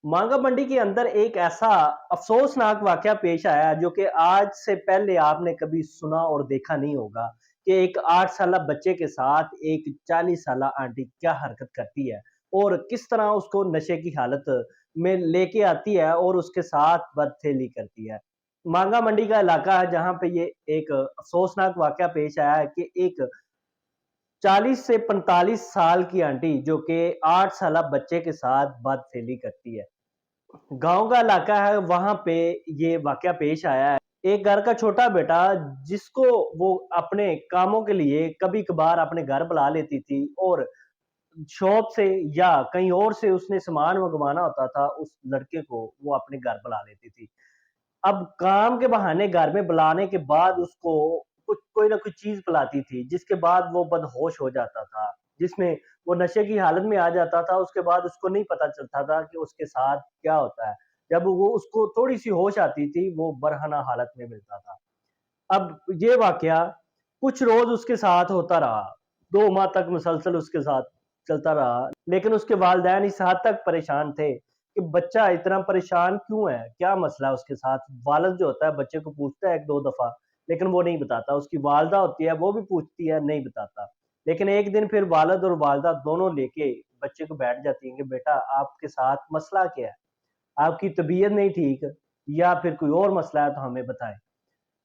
मांगा मंडी के अंदर एक ऐसा अफ़सोसनाक वाक़या पेश आया जो कि आज से पहले आपने कभी सुना और देखा नहीं होगा कि एक 8 साला बच्चे के साथ एक 40 साला आंटी क्या हरकत करती है और किस तरह उसको नशे की हालत में लेके आती है और उसके साथ बदफेली करती है। मांगा मंडी का इलाका है जहाँ पे ये एक अफ़सोसनाक वाक़या पेश आया है कि एक 40 से 45 साल की आंटी जो कि 8 साला बच्चे के साथ बदफेली करती है। गाँव का इलाका है, वहाँ पे ये वाक़या पेश आया है। एक घर का छोटा बेटा जिसको वो अपने कामों के लिए कभी-कभार अपने घर बुला लेती थी और शॉप से या कहीं और से उसने सामान मँगवाना होता था, उस लड़के को वो अपने घर बुला लेती थी। अब काम के बहाने घर में बुलाने के बाद उसको कुछ कोई ना कोई चीज़ पिलाती थी, जिसके बाद वो बदहोश हो जाता था, जिसमें वो नशे की हालत में आ जाता था, उसके बाद उसको नहीं पता चलता था कि उसके साथ क्या होता है। जब वो उसको थोड़ी-सी होश आती थी, वो बरहना हालत में मिलता था। अब ये वाक़या कुछ रोज़ उसके साथ होता रहा, 2 माह तक मुसलसल उसके साथ चलता रहा, लेकिन उसके वालिदैन इस हद तक परेशान थे कि बच्चा इतना परेशान क्यों है? क्या मसला है उसके साथ? वालिद जो होता है बच्चे को पूछता है 1-2 दफ़ा, लेकिन वो नहीं बताता। उसकी वालिदा होती है, वो भी पूछती है, नहीं बताता। लेकिन एक दिन फिर वालिद और वालिदा दोनों लेके बच्चे को बैठ जाती हैं कि बेटा आपके साथ मसला क्या है? आपकी तबीयत नहीं ठीक या फिर कोई और मसला है तो हमें बताएँ।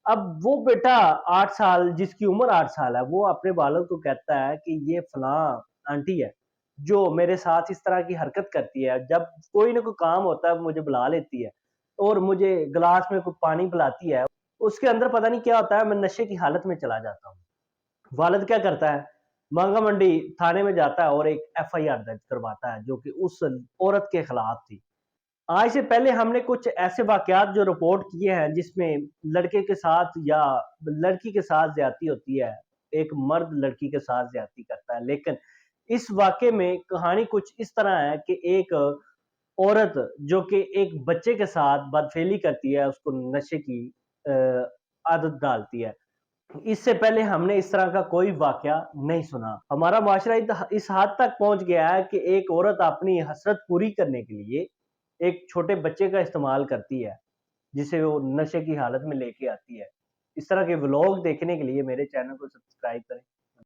अब वो बेटा 8 साल जिसकी उम्र 8 साल है, वो अपने बालक को कहता है कि ये फलाँ आंटी है, जो मेरे साथ इस तरह की हरकत करती है। जब कोई ना कोई काम होता है, वो मुझे बुला लेती है और मुझे ग्लास में कोई पानी पिलाती है। उसके अंदर पता नहीं क्या होता है, मैं नशे की हालत में चला जाता हूँ। वालिद क्या करता है, मांगा मंडी थाने में जाता है और एक एफआईआर दर्ज करवाता है, जो कि उस औरत के खिलाफ थी। आज से पहले हमने कुछ ऐसे वाक़यात जो रिपोर्ट किए हैं जिसमें लड़के के साथ या लड़की के साथ ज़्यादती होती है, एक मर्द लड़की के साथ ज़्यादती करता है। लेकिन इस वाक़ये में कहानी कुछ इस तरह है कि एक औरत जो कि एक बच्चे के साथ बदफ़ेली करती है, उसको नशे की अ, आदत डालती है। इससे पहले हमने इस तरह का कोई वाक़या नहीं सुना। हमारा माशरा इस हद तक पहुँच गया है कि एक औरत अपनी हसरत पूरी करने के लिए एक छोटे बच्चे का इस्तेमाल करती है, जिसे वो नशे की हालत में लेके आती है। इस तरह के व्लॉग देखने के लिए मेरे चैनल को सब्सक्राइब करें।